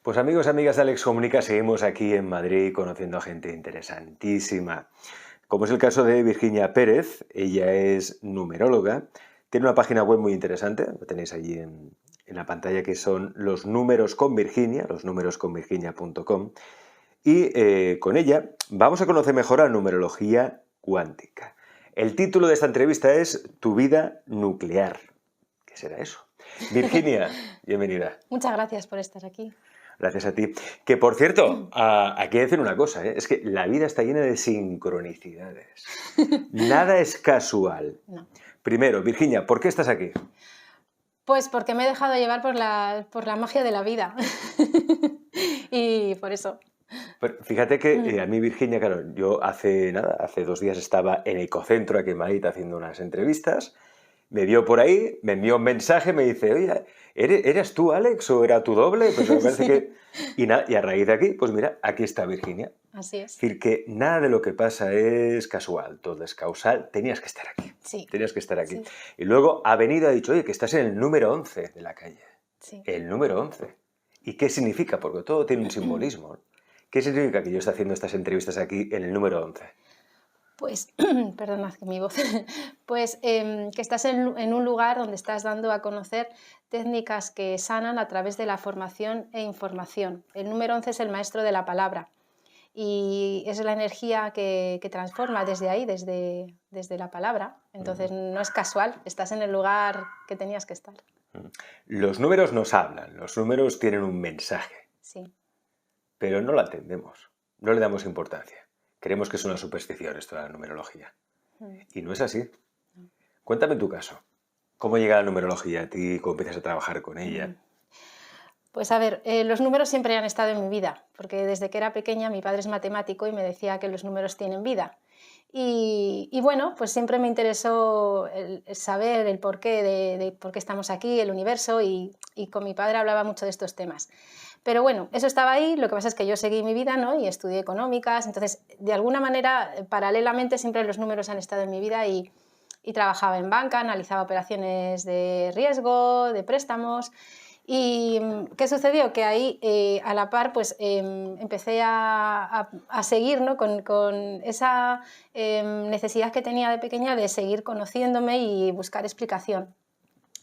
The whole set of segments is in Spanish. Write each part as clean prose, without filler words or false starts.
Pues amigos, amigas de Alex Comunica, seguimos aquí en Madrid conociendo a gente interesantísima. Como es el caso de Virginia Pérez, ella es numeróloga, tiene una página web muy interesante, lo tenéis allí en la pantalla, que son Los Números con Virginia, losnumerosconvirginia.com, y con ella vamos a conocer mejor la numerología cuántica. El título de esta entrevista es Tu vida nuclear. ¿Qué será eso? Virginia, bienvenida. Muchas gracias por estar aquí. Gracias a ti. Que, por cierto, hay que decir una cosa, es que la vida está llena de sincronicidades. Nada es casual. No. Primero, Virginia, ¿por qué estás aquí? Pues porque me he dejado llevar por la magia de la vida. Y por eso. Pero fíjate que a mí, Virginia, claro, yo hace 2 días estaba en Ecocentro aquí en Madrid haciendo unas entrevistas. Me vio por ahí, me envió un mensaje, me dice, oye, ¿eres tú, Alex, o era tu doble? Pues me parece que... Y a raíz de aquí, pues mira, aquí está Virginia. Así es. Es decir, que nada de lo que pasa es casual, todo es causal. Tenías que estar aquí. Sí. Tenías que estar aquí. Sí. Y luego ha venido y ha dicho, oye, que estás en el número 11 de la calle. Sí. El número 11. ¿Y qué significa? Porque todo tiene un simbolismo. ¿Qué significa que yo esté haciendo estas entrevistas aquí en el número 11? Pues, perdonad que mi voz, pues que estás en un lugar donde estás dando a conocer técnicas que sanan a través de la formación e información. El número 11 es el maestro de la palabra y es la energía que transforma desde ahí, desde la palabra. Entonces no es casual, estás en el lugar que tenías que estar. Los números nos hablan, los números tienen un mensaje, Sí. pero no lo atendemos, no le damos importancia. Creemos que es una superstición esto de la numerología. Y no es así. Cuéntame tu caso. ¿Cómo llega la numerología a ti? ¿Cómo empiezas a trabajar con ella? Pues a ver, los números siempre han estado en mi vida, porque desde que era pequeña mi padre es matemático y me decía que los números tienen vida. Y bueno, pues siempre me interesó el saber el porqué de por qué estamos aquí, el universo, y con mi padre hablaba mucho de estos temas. Pero bueno, eso estaba ahí, lo que pasa es que yo seguí mi vida, ¿no? Y estudié económicas, entonces de alguna manera, paralelamente, siempre los números han estado en mi vida y trabajaba en banca, analizaba operaciones de riesgo, de préstamos. ¿Y qué sucedió? Que ahí, a la par, pues empecé a seguir, ¿no? con esa necesidad que tenía de pequeña de seguir conociéndome y buscar explicación.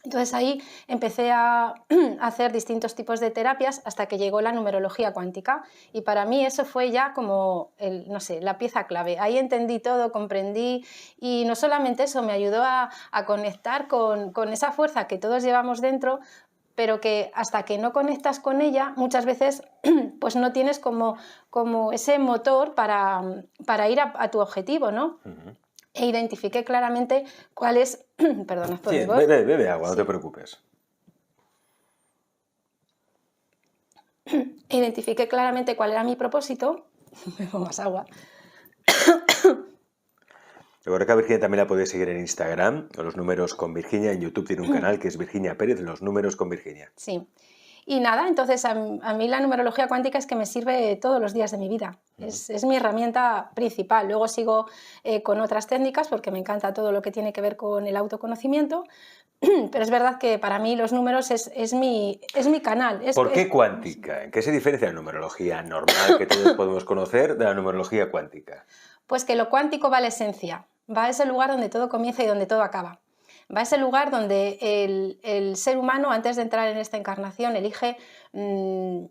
Entonces ahí empecé a hacer distintos tipos de terapias hasta que llegó la numerología cuántica y para mí eso fue ya como, no sé, la pieza clave. Ahí entendí todo, comprendí y no solamente eso, me ayudó a conectar con esa fuerza que todos llevamos dentro, pero que hasta que no conectas con ella muchas veces pues no tienes como ese motor para ir a tu objetivo, ¿no? E identifiqué claramente cuál es... Perdona, por Sí, mi voz. bebe agua, Sí. no te preocupes. Identifiqué claramente cuál era mi propósito. Bebo más agua. Recuerda que a Virginia también la podéis seguir en Instagram, o Los Números con Virginia. En YouTube tiene un canal que es Virginia Pérez, Los Números con Virginia. Sí. Y nada, entonces a mí la numerología cuántica es que me sirve todos los días de mi vida. Es mi herramienta principal. Luego sigo con otras técnicas porque me encanta todo lo que tiene que ver con el autoconocimiento, pero es verdad que para mí los números es mi canal. ¿Por qué cuántica? ¿En qué se diferencia la numerología normal que todos podemos conocer de la numerología cuántica? Pues que lo cuántico va a la esencia, va a ese lugar donde todo comienza y donde todo acaba. Va a ese lugar donde el ser humano, antes de entrar en esta encarnación, elige un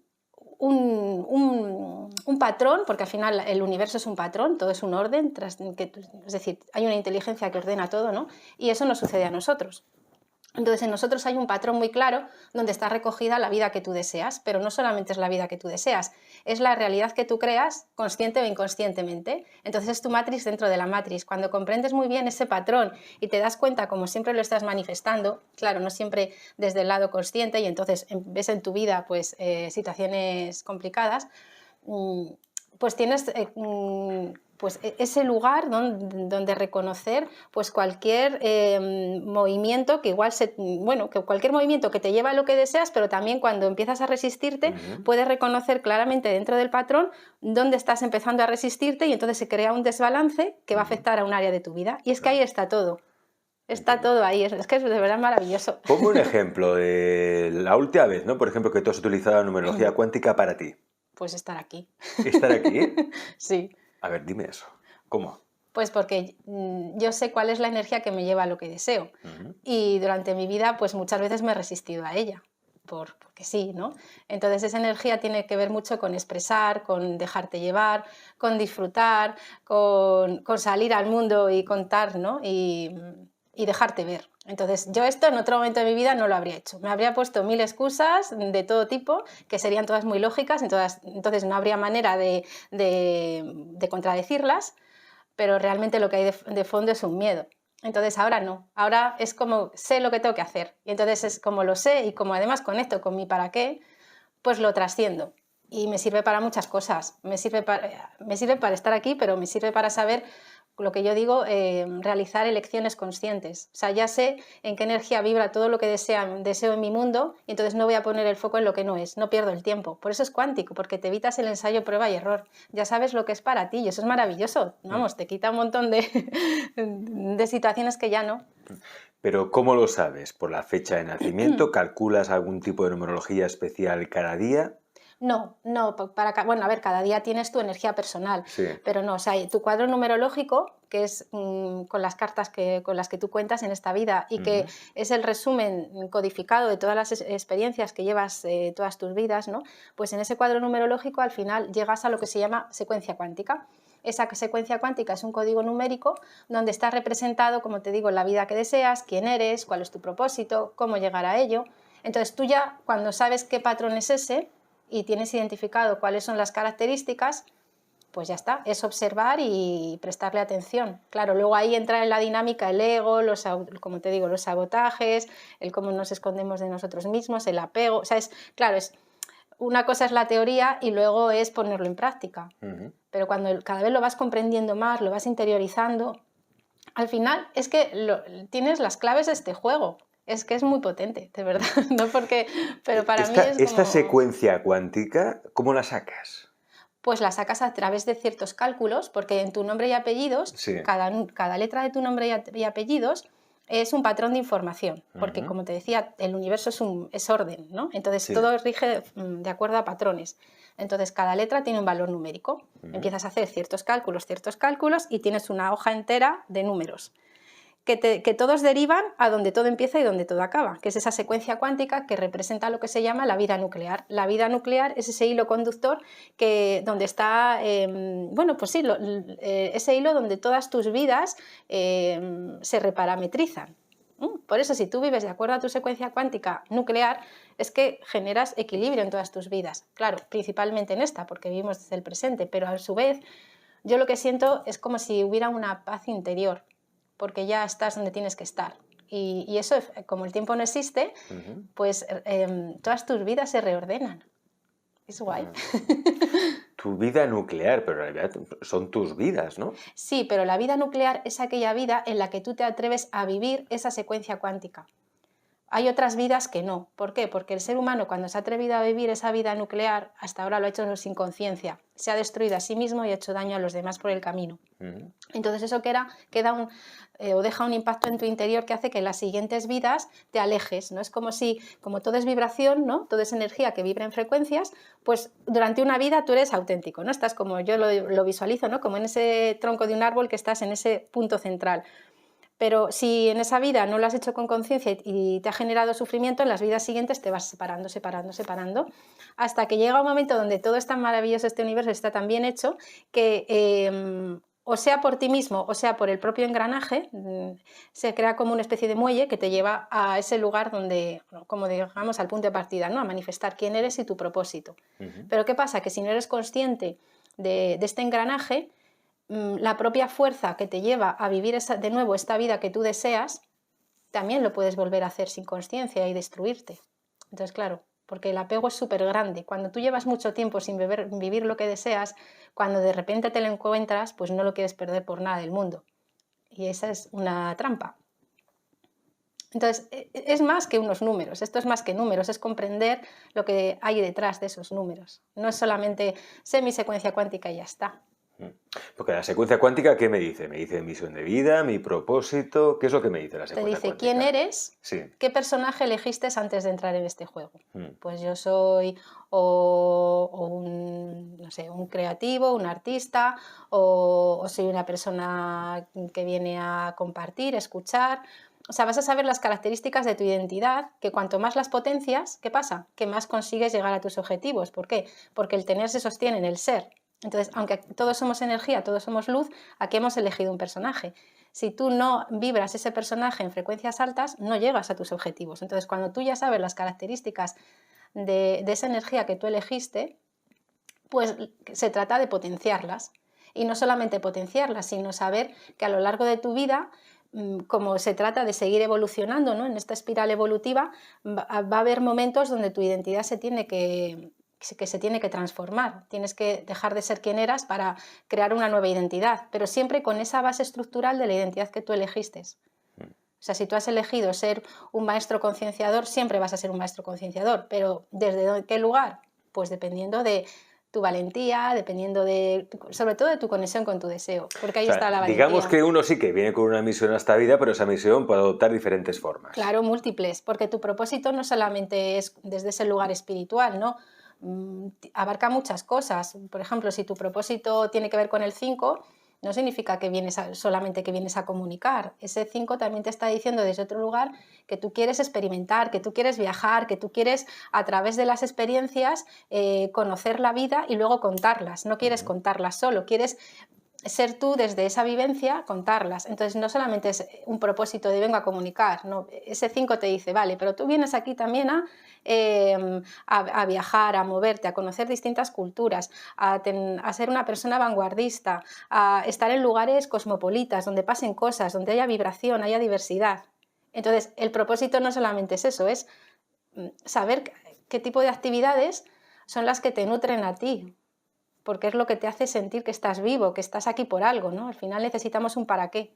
patrón, porque al final el universo es un patrón, todo es un orden, es decir, hay una inteligencia que ordena todo, ¿no? Y eso nos sucede a nosotros. Entonces en nosotros hay un patrón muy claro donde está recogida la vida que tú deseas, pero no solamente es la vida que tú deseas, es la realidad que tú creas consciente o inconscientemente. Entonces es tu matriz dentro de la matriz. Cuando comprendes muy bien ese patrón y te das cuenta como siempre lo estás manifestando, claro, no siempre desde el lado consciente y entonces ves en tu vida pues situaciones complicadas, pues tienes pues ese lugar donde reconocer pues cualquier movimiento que igual que cualquier movimiento que te lleva a lo que deseas, pero también cuando empiezas a resistirte puedes reconocer claramente dentro del patrón dónde estás empezando a resistirte y entonces se crea un desbalance que va a afectar a un área de tu vida y es que ahí está todo. Está entiendo. todo ahí, es que es de verdad maravilloso. Pongo un ejemplo de la última vez, ¿no? Por ejemplo, que tú has utilizado la numerología cuántica para ti. Pues estar aquí. ¿Estar aquí? Sí, A ver, dime eso. ¿Cómo? pues porque yo sé cuál es la energía que me lleva a lo que deseo. Ujú. Y durante mi vida, pues muchas veces me he resistido a ella, porque sí, ¿no? Entonces esa energía tiene que ver mucho con expresar, con dejarte llevar, con disfrutar, con salir al mundo y contar, ¿no? Y dejarte ver. Entonces yo esto en otro momento de mi vida no lo habría hecho. Me habría puesto mil excusas de todo tipo, que serían todas muy lógicas, entonces no habría manera de contradecirlas, pero realmente lo que hay de fondo es un miedo. Entonces ahora no, ahora es como sé lo que tengo que hacer y entonces es como lo sé y como además conecto con mi para qué, pues lo trasciendo y me sirve para muchas cosas, me sirve para estar aquí, pero me sirve para saber lo que yo digo, realizar elecciones conscientes. O sea, ya sé en qué energía vibra todo lo que deseo en mi mundo y entonces no voy a poner el foco en lo que no es, no pierdo el tiempo. Por eso es cuántico, porque te evitas el ensayo, prueba y error. Ya sabes lo que es para ti y eso es maravilloso. Vamos, te quita un montón de situaciones que ya no. Pero ¿cómo lo sabes? ¿Por la fecha de nacimiento? ¿Calculas algún tipo de numerología especial cada día? No, no, bueno, a ver, cada día tienes tu energía personal, Sí. pero no, o sea, tu cuadro numerológico, que es con las cartas con las que tú cuentas en esta vida y que es el resumen codificado de todas las experiencias que llevas todas tus vidas, ¿no? Pues en ese cuadro numerológico al final llegas a lo que se llama secuencia cuántica. Esa secuencia cuántica es un código numérico donde está representado, como te digo, la vida que deseas, quién eres, cuál es tu propósito, cómo llegar a ello. Entonces tú ya, cuando sabes qué patrón es ese, y tienes identificado cuáles son las características, pues ya está, es observar y prestarle atención. Claro, luego ahí entra en la dinámica el ego, como te digo, los sabotajes, el cómo nos escondemos de nosotros mismos, el apego, o sea, claro, una cosa es la teoría y luego es ponerlo en práctica. Pero cuando cada vez lo vas comprendiendo más, lo vas interiorizando, al final es que tienes las claves de este juego. Es que es muy potente, de verdad, no porque, pero para mí es Esta como... secuencia cuántica, ¿cómo la sacas? Pues la sacas a través de ciertos cálculos, porque en tu nombre y apellidos, Sí. cada letra de tu nombre y apellidos es un patrón de información, porque Ujú. como te decía, el universo es orden, ¿no? Entonces Sí. todo rige de acuerdo a patrones. Entonces cada letra tiene un valor numérico. Empiezas a hacer ciertos cálculos y tienes una hoja entera de números. Que todos derivan a donde todo empieza y donde todo acaba, que es esa secuencia cuántica que representa lo que se llama la vida nuclear. La vida nuclear es ese hilo conductor donde está, bueno, pues sí, ese hilo donde todas tus vidas se reparametrizan. Por eso, si tú vives de acuerdo a tu secuencia cuántica nuclear, es que generas equilibrio en todas tus vidas. Claro, principalmente en esta, porque vivimos desde el presente, pero a su vez, yo lo que siento es como si hubiera una paz interior, porque ya estás donde tienes que estar. Y eso, como el tiempo no existe, pues todas tus vidas se reordenan. Es guay. Tu vida nuclear, pero en realidad son tus vidas, ¿no? Sí, pero la vida nuclear es aquella vida en la que tú te atreves a vivir esa secuencia cuántica. Hay otras vidas que no. ¿Por qué? Porque el ser humano, cuando se ha atrevido a vivir esa vida nuclear, hasta ahora lo ha hecho sin conciencia. Se ha destruido a sí mismo y ha hecho daño a los demás por el camino. Entonces eso o deja un impacto en tu interior que hace que en las siguientes vidas te alejes, ¿no? Es como si, como todo es vibración, ¿no? Todo es energía que vibra en frecuencias, pues durante una vida tú eres auténtico, ¿no? Estás como yo lo visualizo, ¿no? Como en ese tronco de un árbol que estás en ese punto central. Pero si en esa vida no lo has hecho con conciencia y te ha generado sufrimiento, en las vidas siguientes te vas separando, hasta que llega un momento donde todo es tan maravilloso, este universo está tan bien hecho, que o sea por ti mismo o sea por el propio engranaje, se crea como una especie de muelle que te lleva a ese lugar donde, como digamos, al punto de partida, ¿no? A manifestar quién eres y tu propósito. Pero ¿qué pasa? Que si no eres consciente de este engranaje, la propia fuerza que te lleva a vivir de nuevo esta vida que tú deseas, también lo puedes volver a hacer sin conciencia y destruirte. Entonces, claro, porque el apego es súper grande. Cuando tú llevas mucho tiempo sin vivir lo que deseas, cuando de repente te lo encuentras, pues no lo quieres perder por nada del mundo. Y esa es una trampa. Entonces, es más que unos números, esto es más que números, es comprender lo que hay detrás de esos números. No es solamente sé mi secuencia cuántica y ya está. Porque la secuencia cuántica, ¿qué me dice? Me dice misión de vida, mi propósito. ¿Qué es lo que me dice la Te secuencia dice cuántica? quién eres, Sí. qué personaje elegiste antes de entrar en este juego. Mm. Pues yo soy no sé, un creativo, un artista, o soy una persona que viene a compartir, escuchar. O sea, vas a saber las características de tu identidad, que cuanto más las potencias, ¿qué pasa? Que más consigues llegar a tus objetivos. ¿Por qué? Porque el tener se sostiene en el ser. Entonces, aunque todos somos energía, todos somos luz, aquí hemos elegido un personaje. Si tú no vibras ese personaje en frecuencias altas, no llegas a tus objetivos. Entonces, cuando tú ya sabes las características de esa energía que tú elegiste, pues se trata de potenciarlas. Y no solamente potenciarlas, sino saber que a lo largo de tu vida, como se trata de seguir evolucionando, ¿no? En esta espiral evolutiva, va a haber momentos donde tu identidad se tiene que transformar. Tienes que dejar de ser quien eras para crear una nueva identidad, pero siempre con esa base estructural de la identidad que tú elegiste. O sea, si tú has elegido ser un maestro concienciador, siempre vas a ser un maestro concienciador, pero ¿desde qué lugar? Pues dependiendo de tu valentía, dependiendo sobre todo de tu conexión con tu deseo, porque ahí está la valentía. Digamos que uno sí que viene con una misión a esta vida, pero esa misión puede adoptar diferentes formas. Claro, múltiples, porque tu propósito no solamente es desde ese lugar espiritual, ¿no? Abarca muchas cosas. Por ejemplo, si tu propósito tiene que ver con el 5, no significa que solamente que vienes a comunicar. Ese 5 también te está diciendo desde otro lugar que tú quieres experimentar, que tú quieres viajar, que tú quieres a través de las experiencias conocer la vida y luego contarlas. No quieres contarlas solo, quieres ser tú desde esa vivencia, contarlas. Entonces no solamente es un propósito de vengo a comunicar, no, ese 5 te dice, vale, pero tú vienes aquí también a viajar, a moverte, a conocer distintas culturas, a ser una persona vanguardista, a estar en lugares cosmopolitas, donde pasen cosas, donde haya vibración, haya diversidad. Entonces el propósito no solamente es eso, es saber qué tipo de actividades son las que te nutren a ti, porque es lo que te hace sentir que estás vivo, que estás aquí por algo, ¿no? Al final necesitamos un para qué.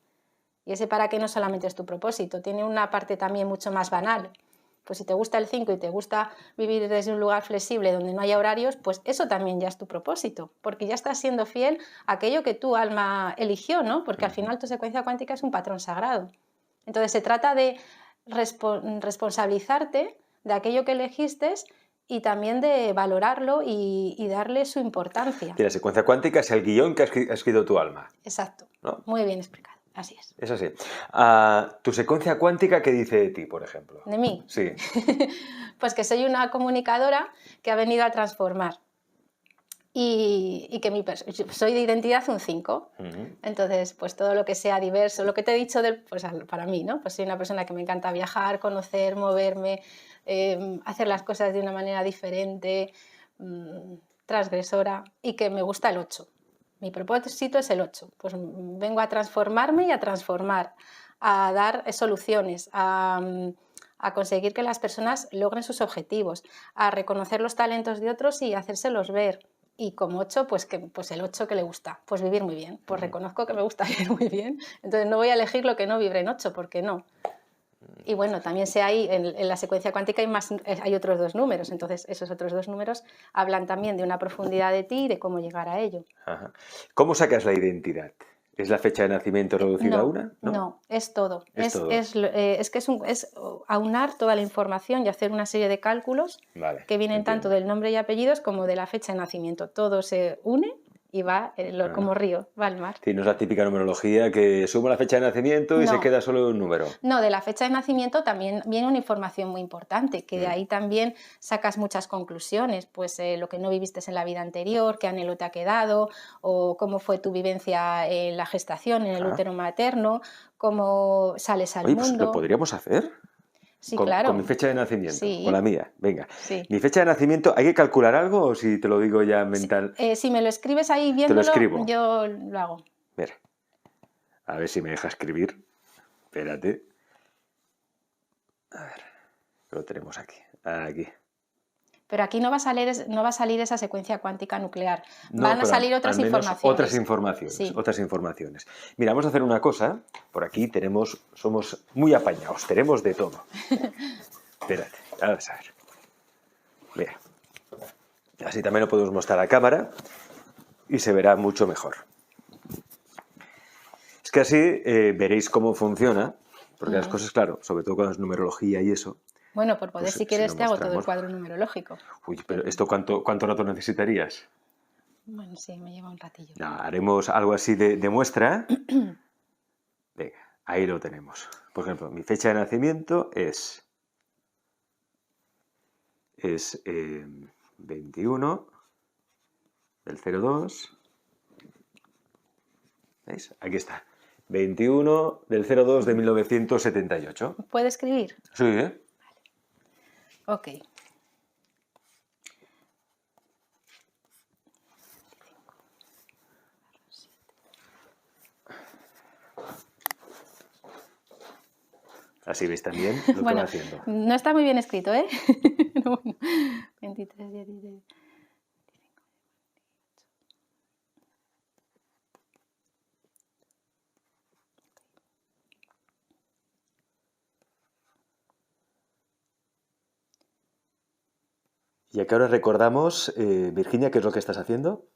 Y ese para qué no solamente es tu propósito, tiene una parte también mucho más banal. Pues si te gusta el 5 y te gusta vivir desde un lugar flexible donde no haya horarios, pues eso también ya es tu propósito, porque ya estás siendo fiel a aquello que tu alma eligió, ¿no? Porque al final tu secuencia cuántica es un patrón sagrado. Entonces se trata de responsabilizarte de aquello que elegiste y también de valorarlo y darle su importancia. Y la secuencia cuántica es el guión que ha escrito tu alma. Exacto, ¿no? Muy bien explicado, así es. Es así. ¿Tu secuencia cuántica qué dice de ti, por ejemplo? ¿De mí? Sí. Pues que soy una comunicadora que ha venido a transformar y que soy de identidad un 5. Entonces, pues todo lo que sea diverso, lo que te he dicho, pues para mí, ¿no? Pues soy una persona que me encanta viajar, conocer, moverme, hacer las cosas de una manera diferente, transgresora, y que me gusta el 8. Mi propósito es el 8. Pues vengo a transformarme y a transformar, a dar soluciones, a conseguir que las personas logren sus objetivos, a reconocer los talentos de otros y hacérselos ver. Y como 8, pues el 8 que le gusta, pues vivir muy bien. Pues reconozco que me gusta vivir muy bien, entonces no voy a elegir lo que no vibre en 8, porque no. Y bueno, también en la secuencia cuántica hay otros 2 números, entonces esos otros 2 números hablan también de una profundidad de ti y de cómo llegar a ello. Ajá. ¿Cómo sacas la identidad? ¿Es la fecha de nacimiento reducida a una? No, es todo. Es todo. Es aunar toda la información y hacer una serie de cálculos que vienen tanto del nombre y apellidos como de la fecha de nacimiento. Todo se une y va como río, va al mar. Sí, no es la típica numerología que suma la fecha de nacimiento y se queda solo un número. No, de la fecha de nacimiento también viene una información muy importante, que de ahí también sacas muchas conclusiones, pues lo que no viviste en la vida anterior, qué anhelo te ha quedado, o cómo fue tu vivencia en la gestación, en el útero materno, cómo sales al mundo. Pues lo podríamos hacer. Sí, claro. Con mi fecha de nacimiento, sí. con la mía, venga. Sí. Mi fecha de nacimiento, ¿hay que calcular algo o si te lo digo ya mental? Si me lo escribes ahí viéndolo, te lo escribo. Yo lo hago. Mira, a ver si me deja escribir. Espérate. A ver, lo tenemos aquí. Aquí. Pero aquí no va a salir esa secuencia cuántica nuclear. Van a salir otras informaciones. Otras informaciones. Mira, vamos a hacer una cosa. Por aquí somos muy apañados, tenemos de todo. Espérate, vamos a ver. Mira. Así también lo podemos mostrar a cámara y se verá mucho mejor. Es que así veréis cómo funciona, porque las cosas, claro, sobre todo cuando es numerología y eso. Bueno, por poder, Pues si se quieres, lo te hago todo el mostramos. cuadro numerológico. Uy, pero ¿esto cuánto rato necesitarías? Bueno, sí, me lleva un ratillo. No, haremos algo así de muestra. Venga, ahí lo tenemos. Por ejemplo, mi fecha de nacimiento es 21 del 02. ¿Veis? Aquí está. 21 del 02 de 1978. ¿Puede escribir? Sí, ¿eh? Ok. Así veis también lo que Bueno, va haciendo. no está muy bien escrito, ¿eh? Bueno, 23, 16. Y acá ahora recordamos, Virginia, ¿qué es lo que estás haciendo?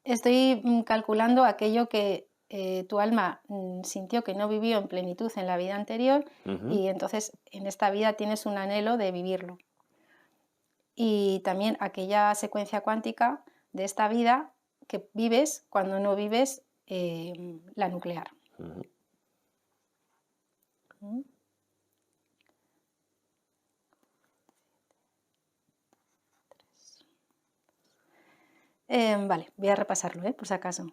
Estoy calculando aquello que tu alma sintió que no vivió en plenitud en la vida anterior y entonces en esta vida tienes un anhelo de vivirlo. Y también aquella secuencia cuántica de esta vida que vives cuando no vives la nuclear. ¿Mm? Vale, voy a repasarlo, por si acaso.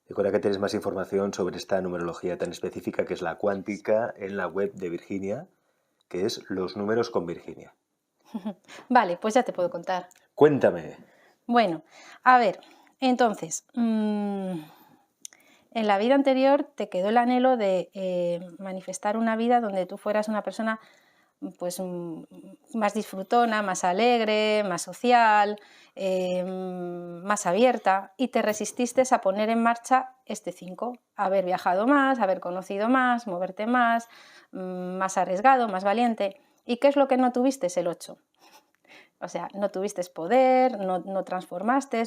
Recuerda que tienes más información sobre esta numerología tan específica que es la cuántica en la web de Virginia, que es Los Números con Virginia. Vale, pues ya te puedo contar. Cuéntame. Bueno, a ver, entonces, en la vida anterior te quedó el anhelo de manifestar una vida donde tú fueras una persona pues más disfrutona, más alegre, más social, más abierta, y te resististe a poner en marcha este 5, haber viajado más, haber conocido más, moverte más, más arriesgado, más valiente. ¿Y qué es lo que no tuviste? Es el 8. O sea, no tuviste poder, no transformaste,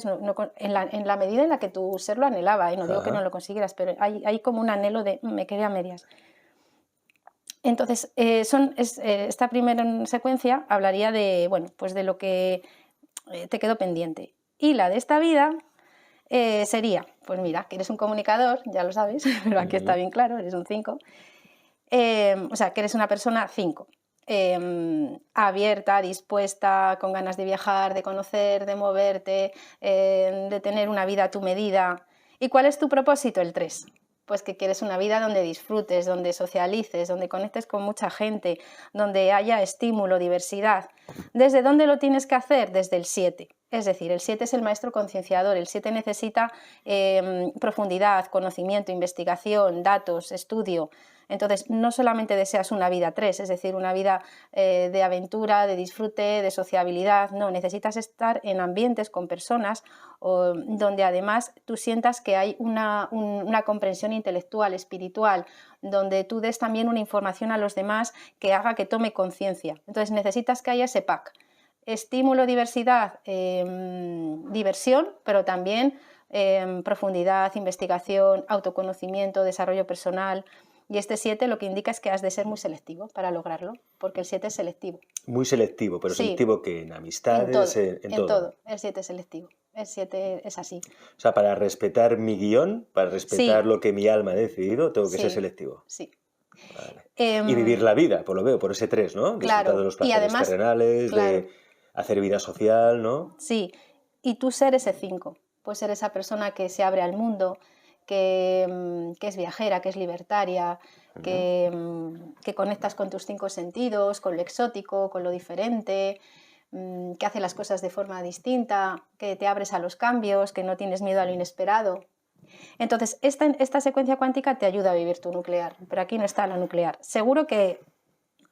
en la medida en la que tu ser lo anhelaba, y no digo que no lo consiguieras, pero hay como un anhelo de me quedé a medias. Entonces, esta primera secuencia hablaría de, bueno, pues de lo que te quedó pendiente. Y la de esta vida sería, pues mira, que eres un comunicador, ya lo sabes, pero aquí está bien claro, eres un 5. O sea, que eres una persona 5. Abierta, dispuesta, con ganas de viajar, de conocer, de moverte, de tener una vida a tu medida. ¿Y cuál es tu propósito? El 3. Pues que quieres una vida donde disfrutes, donde socialices, donde conectes con mucha gente, donde haya estímulo, diversidad. ¿Desde dónde lo tienes que hacer? Desde el 7. Es decir, el 7 es el maestro concienciador, el 7 necesita profundidad, conocimiento, investigación, datos, estudio. Entonces, no solamente deseas una vida 3, es decir, una vida de aventura, de disfrute, de sociabilidad, no, necesitas estar en ambientes con personas donde además tú sientas que hay una comprensión intelectual, espiritual, donde tú des también una información a los demás que haga que tome conciencia. Entonces, necesitas que haya ese pack. Estímulo, diversidad, diversión, pero también profundidad, investigación, autoconocimiento, desarrollo personal. Y este 7 lo que indica es que has de ser muy selectivo para lograrlo, porque el 7 es selectivo. Muy selectivo, pero sí, selectivo que en amistades, en todo. El 7 es selectivo. El 7 es así. O sea, para respetar mi guión, para respetar lo que mi alma ha decidido, tengo que ser selectivo. Sí. Vale. Y vivir la vida, por lo veo, por ese 3, ¿no? Disfrutar de los placeres terrenales, de hacer vida social, ¿no? Sí. Y tú ser ese 5. Puedes ser esa persona que se abre al mundo, que es viajera, que es libertaria, que conectas con tus 5 sentidos, con lo exótico, con lo diferente, que hace las cosas de forma distinta, que te abres a los cambios, que no tienes miedo a lo inesperado. Entonces, esta secuencia cuántica te ayuda a vivir tu nuclear, pero aquí no está la nuclear. Seguro que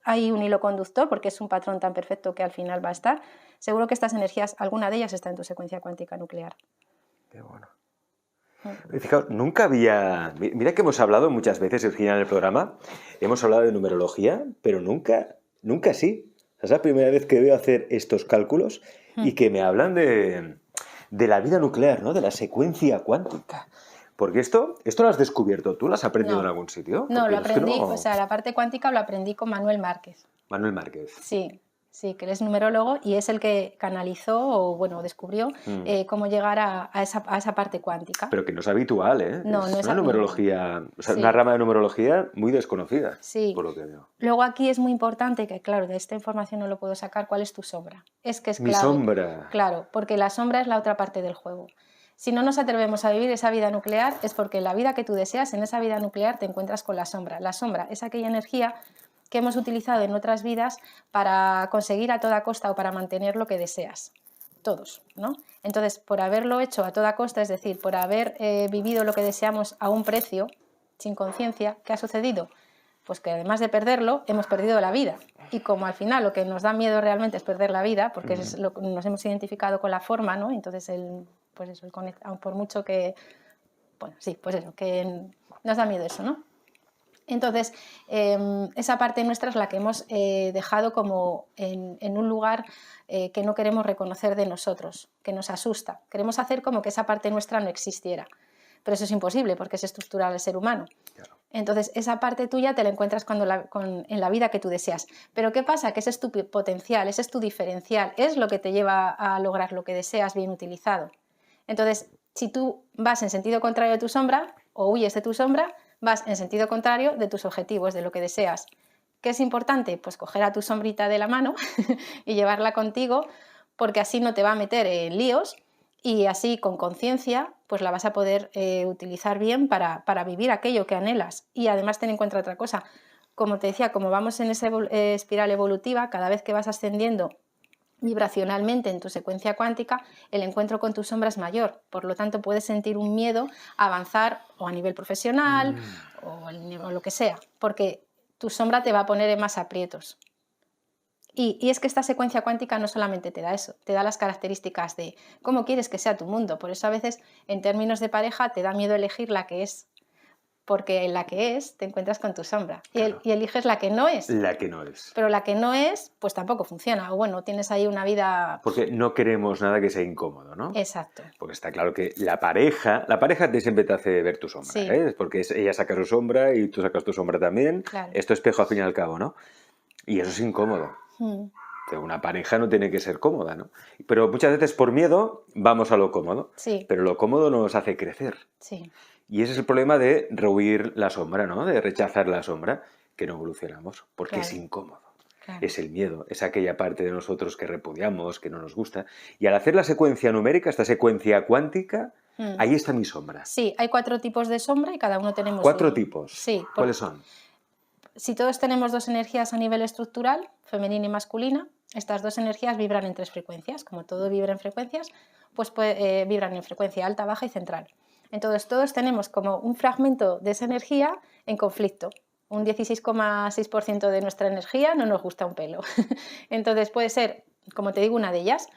hay un hilo conductor, porque es un patrón tan perfecto que al final va a estar. Seguro que estas energías, alguna de ellas está en tu secuencia cuántica nuclear. Qué bueno. Fijaos, nunca había... Mira que hemos hablado muchas veces, Virginia, en el programa, hemos hablado de numerología, pero nunca así. Es la primera vez que veo hacer estos cálculos y que me hablan de de la vida nuclear, ¿no? De la secuencia cuántica. Porque esto lo has descubierto tú, ¿lo has aprendido No. en algún sitio? No, Porque lo es que aprendí, no- o sea, la parte cuántica lo aprendí con Manuel Márquez. Manuel Márquez. Sí, sí, que él es numerólogo y es el que canalizó o, bueno, descubrió cómo llegar a esa parte cuántica. Pero que no es habitual, ¿eh? No, Es no es una numerología, o sea, Sí. una rama de numerología muy desconocida, Sí. por lo que veo. Luego aquí es muy importante que, claro, de esta información no lo puedo sacar, ¿cuál es tu sombra? Es que es Mi clave. sombra. Claro, porque la sombra es la otra parte del juego. Si no nos atrevemos a vivir esa vida nuclear es porque en la vida que tú deseas, en esa vida nuclear te encuentras con la sombra. La sombra es aquella energía que hemos utilizado en otras vidas para conseguir a toda costa o para mantener lo que deseas. Todos, ¿no? Entonces, por haberlo hecho a toda costa, es decir, por haber vivido lo que deseamos a un precio, sin conciencia, ¿qué ha sucedido? Pues que además de perderlo, hemos perdido la vida. Y como al final lo que nos da miedo realmente es perder la vida, porque es nos hemos identificado con la forma, ¿no? Entonces, pues eso, por mucho que, bueno, sí, pues eso, que nos da miedo eso, ¿no? Entonces, esa parte nuestra es la que hemos dejado como en un lugar que no queremos reconocer de nosotros, que nos asusta. Queremos hacer como que esa parte nuestra no existiera. Pero eso es imposible porque es estructural el ser humano. Claro. Entonces, esa parte tuya te la encuentras en la vida que tú deseas. Pero ¿qué pasa? Que ese es tu potencial, ese es tu diferencial, es lo que te lleva a lograr lo que deseas bien utilizado. Entonces, si tú vas en sentido contrario de tu sombra o huyes de tu sombra, vas en sentido contrario de tus objetivos, de lo que deseas. ¿Qué es importante? Pues coger a tu sombrita de la mano y llevarla contigo, porque así no te va a meter en líos y así con conciencia pues la vas a poder utilizar bien para vivir aquello que anhelas. Y además ten en cuenta otra cosa, como te decía, como vamos en esa espiral evolutiva, cada vez que vas ascendiendo vibracionalmente en tu secuencia cuántica, el encuentro con tu sombra es mayor. Por lo tanto, puedes sentir un miedo a avanzar o a nivel profesional o lo que sea, porque tu sombra te va a poner en más aprietos. Y es que esta secuencia cuántica no solamente te da eso, te da las características de cómo quieres que sea tu mundo. Por eso a veces en términos de pareja te da miedo elegir la que es, porque en la que es te encuentras con tu sombra. Claro. Y eliges la que no es. La que no es. Pero la que no es, pues tampoco funciona. O bueno, tienes ahí una vida... Porque no queremos nada que sea incómodo, ¿no? Exacto. Porque está claro que la pareja siempre te hace ver tu sombra, Sí. ¿eh? Porque ella saca su sombra y tú sacas tu sombra también. Claro. Esto es espejo al fin y al cabo, ¿no? Y eso es incómodo. Una pareja no tiene que ser cómoda, ¿no? Pero muchas veces por miedo vamos a lo cómodo. Sí. Pero lo cómodo nos hace crecer. Sí. Y ese es el problema de rehuir la sombra, ¿no? De rechazar la sombra, que no evolucionamos, porque Claro. es incómodo. Claro. Es el miedo, es aquella parte de nosotros que repudiamos, que no nos gusta. Y al hacer la secuencia numérica, esta secuencia cuántica, ahí está mi sombra. Sí, hay 4 tipos de sombra y cada uno tenemos... 4 tipos. Sí. ¿Cuáles son? Si todos tenemos 2 energías a nivel estructural, femenina y masculina, estas 2 energías vibran en 3 frecuencias. Como todo vibra en frecuencias, pues vibran en frecuencia alta, baja y central. Entonces todos tenemos como un fragmento de esa energía en conflicto. Un 16,6% de nuestra energía no nos gusta un pelo. Entonces puede ser, como te digo, una de ellas.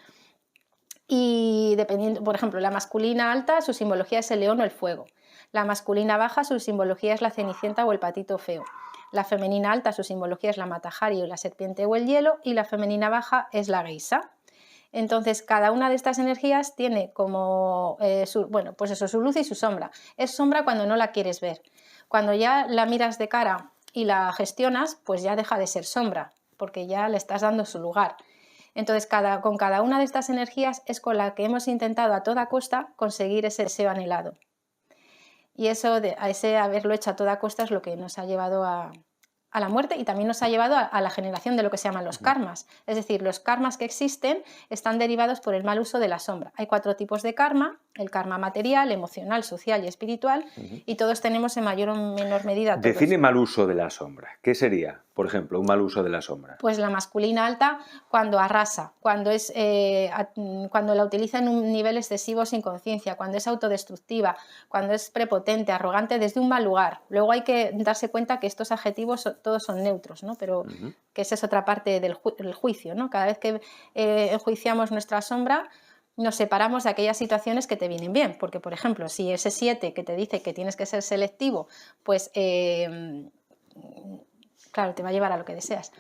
Y dependiendo, por ejemplo, la masculina alta, su simbología es el león o el fuego. La masculina baja, su simbología es la cenicienta o el patito feo. La femenina alta, su simbología es la matahari o la serpiente o el hielo. Y la femenina baja es la geisha. Entonces, cada una de estas energías tiene como, pues eso, su luz y su sombra. Es sombra cuando no la quieres ver. Cuando ya la miras de cara y la gestionas, pues ya deja de ser sombra, porque ya le estás dando su lugar. Entonces, con cada una de estas energías es con la que hemos intentado a toda costa conseguir ese deseo anhelado. Y eso, ese haberlo hecho a toda costa es lo que nos ha llevado a la muerte y también nos ha llevado a la generación de lo que se llaman los karmas. Es decir, los karmas que existen están derivados por el mal uso de la sombra. Hay 4 tipos de karma: el karma material, emocional, social y espiritual, y todos tenemos en mayor o menor medida todos. Define mal uso de la sombra. ¿Qué sería, por ejemplo, un mal uso de la sombra? Pues la masculina alta cuando arrasa, cuando la utiliza en un nivel excesivo sin conciencia, cuando es autodestructiva, cuando es prepotente, arrogante desde un mal lugar. Luego hay que darse cuenta que estos adjetivos todos son neutros, ¿no? Pero que esa es otra parte del juicio, ¿no? Cada vez que enjuiciamos nuestra sombra, nos separamos de aquellas situaciones que te vienen bien, porque, por ejemplo, si ese 7 que te dice que tienes que ser selectivo, pues claro, te va a llevar a lo que deseas.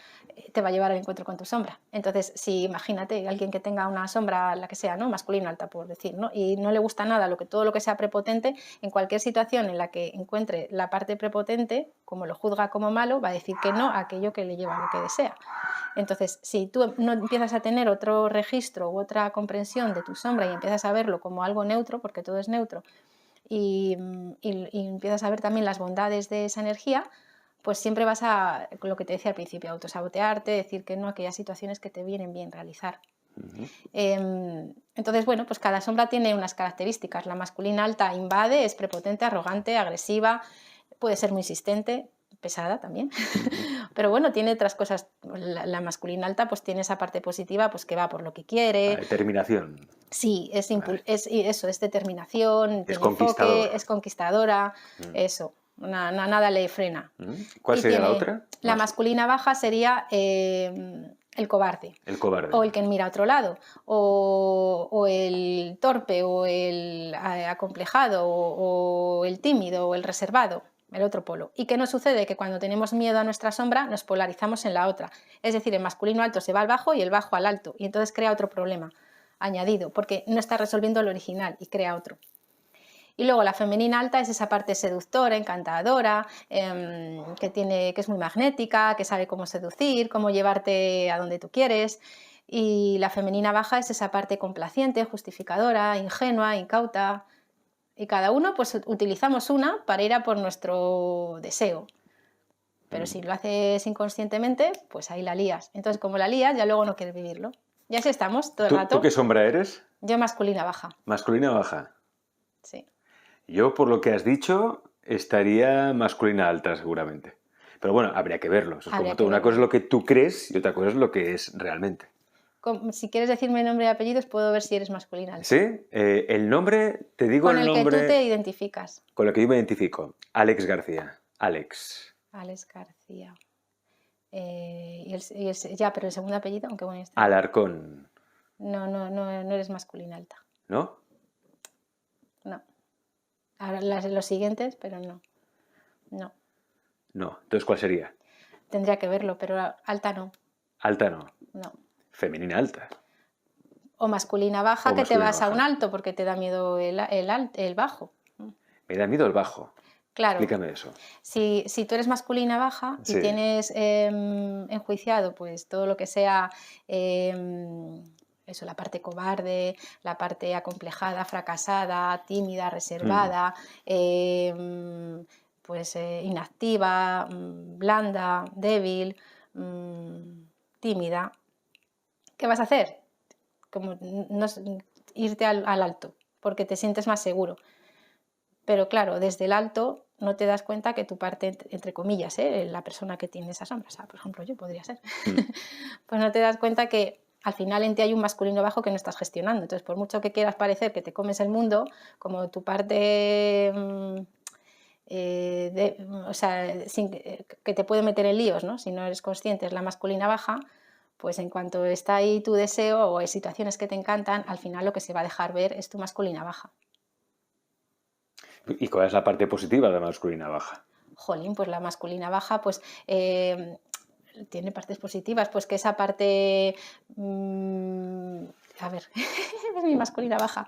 te va a llevar al encuentro con tu sombra. Entonces, si imagínate alguien que tenga una sombra, la que sea, ¿no? Masculina alta, por decir, ¿no? Y no le gusta nada todo lo que sea prepotente, en cualquier situación en la que encuentre la parte prepotente, como lo juzga como malo, va a decir que no a aquello que le lleva a lo que desea. Entonces, si tú no empiezas a tener otro registro u otra comprensión de tu sombra y empiezas a verlo como algo neutro, porque todo es neutro, y empiezas a ver también las bondades de esa energía, pues siempre vas a, lo que te decía al principio, autosabotearte, decir que no a aquellas situaciones que te vienen bien realizar. Entonces, bueno, pues cada sombra tiene unas características. La masculina alta invade, es prepotente, arrogante, agresiva, puede ser muy insistente, pesada también, pero bueno, tiene otras cosas. La masculina alta pues tiene esa parte positiva, pues que va por lo que quiere. La determinación. Sí, es eso, es determinación, Es tiene enfoque, es conquistadora, eso, nada le frena. ¿Cuál sería la otra? La masculina baja sería el cobarde. El cobarde. O el que mira a otro lado, o el torpe, o el acomplejado, o el tímido, o el reservado, el otro polo. ¿Y qué nos sucede? Que cuando tenemos miedo a nuestra sombra nos polarizamos en la otra. Es decir, el masculino alto se va al bajo y el bajo al alto, y entonces crea otro problema añadido, porque no está resolviendo el original y crea otro. Y luego la femenina alta es esa parte seductora, encantadora, que es muy magnética, que sabe cómo seducir, cómo llevarte a donde tú quieres. Y la femenina baja es esa parte complaciente, justificadora, ingenua, incauta. Y cada uno pues utilizamos una para ir a por nuestro deseo. Pero si lo haces inconscientemente, pues ahí la lías. Entonces, como la lías, ya luego no quieres vivirlo. Ya así estamos todo el rato. ¿Tú qué sombra eres? Yo masculina baja. Masculina baja. Sí. Yo, por lo que has dicho, estaría masculina alta, seguramente. Pero bueno, habría que verlo. Eso es como todo. Una cosa es lo que tú crees y otra cosa es lo que es realmente. Si quieres decirme nombre y apellidos, puedo ver si eres masculina alta. ¿Sí? El nombre, te digo el nombre... Con el que tú te identificas. Con el que yo me identifico. Alex García. Alex García. Ya, pero el segundo apellido, aunque bueno... Alarcón. No eres masculina alta. ¿No? No. Ahora los siguientes, pero no. No. No. Entonces, ¿cuál sería? Tendría que verlo, pero alta no. Alta no. No. Femenina alta. O masculina baja, que te vas a un alto porque te da miedo el bajo. Me da miedo el bajo. Claro. Explícame eso. Si tú eres masculina baja y tienes enjuiciado pues todo lo que sea eso, la parte cobarde, la parte acomplejada, fracasada, tímida, reservada, pues inactiva, blanda, débil, tímida, ¿qué vas a hacer? Como irte al alto, porque te sientes más seguro. Pero claro, desde el alto no te das cuenta que tu parte, entre comillas, la persona que tiene esa sombra, o sea, por ejemplo, yo podría ser, pues no te das cuenta que al final en ti hay un masculino bajo que no estás gestionando. Entonces, por mucho que quieras parecer que te comes el mundo, como tu parte, o sea, que te puede meter en líos, ¿no? Si no eres consciente, es la masculina baja, pues en cuanto está ahí tu deseo o hay situaciones que te encantan, al final lo que se va a dejar ver es tu masculina baja. ¿Y cuál es la parte positiva de la masculina baja? Jolín, pues la masculina baja, pues tiene partes positivas, pues que esa parte, a ver, es mi masculina baja,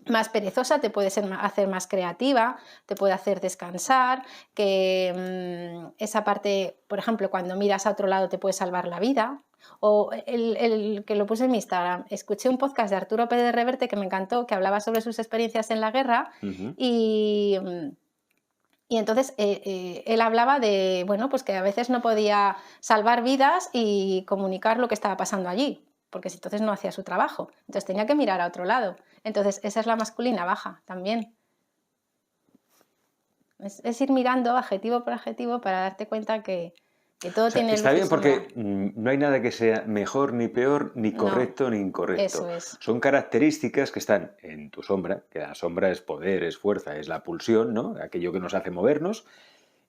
más perezosa te puede hacer más creativa, te puede hacer descansar, que esa parte, por ejemplo, cuando miras a otro lado te puede salvar la vida. O el que lo puse en mi Instagram, escuché un podcast de Arturo Pérez Reverte que me encantó, que hablaba sobre sus experiencias en la guerra y entonces él hablaba de, bueno, pues que a veces no podía salvar vidas y comunicar lo que estaba pasando allí, porque entonces no hacía su trabajo, entonces tenía que mirar a otro lado. Entonces esa es la masculina baja también. Es ir mirando adjetivo por adjetivo para darte cuenta que todo tiene está bien porque no hay nada que sea mejor ni peor, ni correcto ni incorrecto. Eso es. Son características que están en tu sombra, que la sombra es poder, es fuerza, es la pulsión, ¿no? Aquello que nos hace movernos.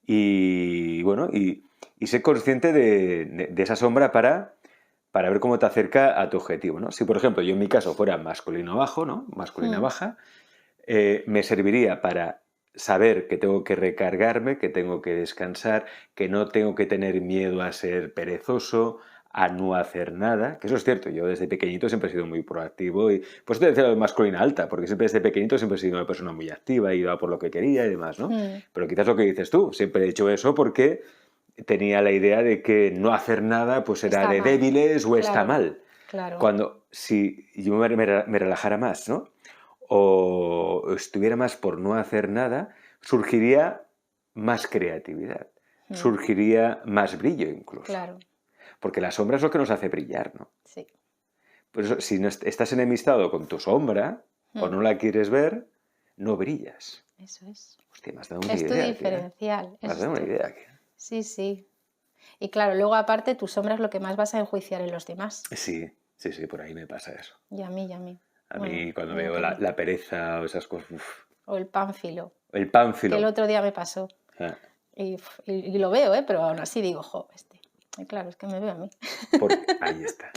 Y bueno, y ser consciente de esa sombra para ver cómo te acerca a tu objetivo, ¿no? Si, por ejemplo, yo en mi caso fuera masculino bajo, ¿no? Masculina baja, me serviría para saber que tengo que recargarme, que tengo que descansar, que no tengo que tener miedo a ser perezoso, a no hacer nada, que eso es cierto, yo desde pequeñito siempre he sido muy proactivo y pues te decía lo de masculina alta, porque siempre desde pequeñito siempre he sido una persona muy activa, iba por lo que quería y demás, ¿no? Mm, Pero quizás lo que dices tú, siempre he hecho eso porque tenía la idea de que no hacer nada pues era está de mal, débiles o está claro, mal. claro. Cuando si yo me relajara más, ¿no? O estuviera más por no hacer nada, surgiría más creatividad, Mm, surgiría más brillo incluso. claro, Porque la sombra es lo que nos hace brillar, ¿no? sí. Por eso, si no estás enemistado con tu sombra o Mm, no la quieres ver, no brillas. eso es. Hostia, me has dado una Es tu idea, tío. diferencial, Me eso has es dado una tu... idea. Sí, sí. Y claro, luego aparte tu sombra es lo que más vas a enjuiciar en los demás. Sí, sí, sí, por ahí me pasa eso. Y a mí, y a mí. A Bueno, mí cuando yo veo también. la pereza o esas cosas, uf, O el pánfilo, el que el pánfilo. otro día me pasó. Ah, Y lo veo, ¿eh? Pero aún así digo, jo, este. Y claro, es que me veo a mí. ahí está, ahí está.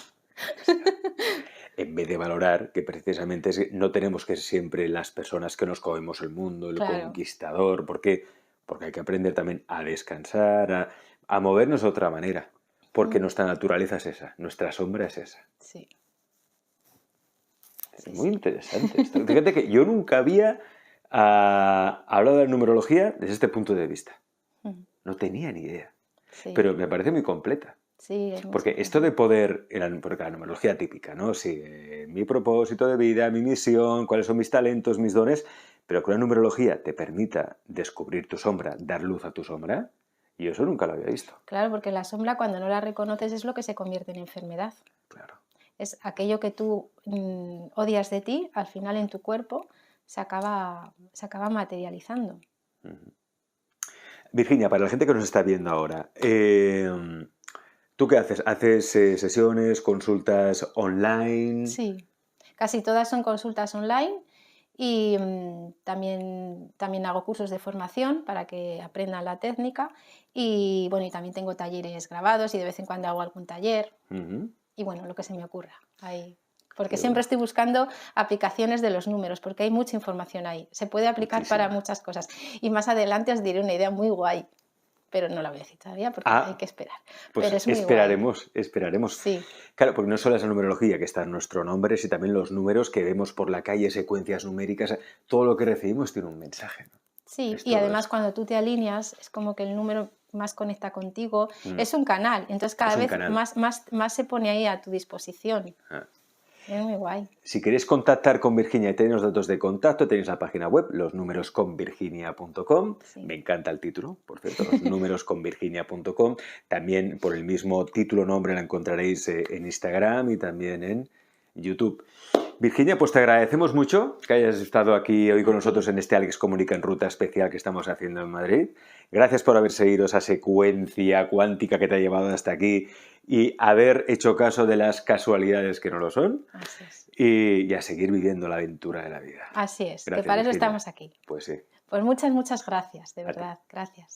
En vez de valorar que precisamente no tenemos que ser siempre las personas que nos comemos el mundo, el Claro. conquistador, porque hay que aprender también a descansar, a movernos de otra manera, porque Mm, nuestra naturaleza es esa, nuestra sombra es esa. sí, Es sí, muy sí. interesante esto. Fíjate que yo nunca había hablado de la numerología desde este punto de vista. Mm, No tenía ni idea, sí, pero me parece muy completa. sí, es muy Porque esto de interesante. poder, porque la numerología típica, ¿no? Sí, mi propósito de vida, mi misión, cuáles son mis talentos, mis dones, pero que una numerología te permita descubrir tu sombra, dar luz a tu sombra, y eso nunca lo había visto. Claro, porque la sombra cuando no la reconoces es lo que se convierte en enfermedad. Claro. Es aquello que tú odias de ti, al final en tu cuerpo se acaba materializando. Ujú. Virginia, para la gente que nos está viendo ahora, ¿tú qué haces? ¿Haces sesiones, consultas online? Sí, casi todas son consultas online y también hago cursos de formación para que aprendan la técnica y bueno, y también tengo talleres grabados y de vez en cuando hago algún taller Ujú. y bueno, lo que se me ocurra ahí. Porque Qué siempre bueno. estoy buscando aplicaciones de los números, porque hay mucha información ahí. Se puede aplicar para Muchísima. muchas cosas. Y más adelante os diré una idea muy guay, pero no la voy a decir todavía porque hay Ah, que esperar. Pero pues es muy guay. esperaremos, esperaremos. Sí, Claro, porque no solo es la numerología que está en nuestro nombre, sino también los números que vemos por la calle, secuencias numéricas, todo lo que recibimos tiene un mensaje, ¿no? sí. Y Esto además es, cuando tú te alineas, es como que el número más conecta contigo. mm, Es un canal, entonces es cada un vez canal. más se pone ahí a tu disposición. Ah. Es muy guay. Si queréis contactar con Virginia y tenéis los datos de contacto, tenéis la página web, losnumerosconvirginia.com. Sí. Me encanta el título, por cierto, losnumerosconvirginia.com. También por el mismo título, nombre, la encontraréis en Instagram y también en YouTube. Virginia, pues te agradecemos mucho que hayas estado aquí hoy A con ti. nosotros en este Alex Comunica en Ruta especial que estamos haciendo en Madrid. Gracias por haber seguido esa secuencia cuántica que te ha llevado hasta aquí y haber hecho caso de las casualidades que no lo son Así es. y a seguir viviendo la aventura de la vida. Así es, que Gracias, para eso Virginia. estamos aquí. Pues sí, Pues muchas, muchas gracias, de a ti. verdad. Gracias.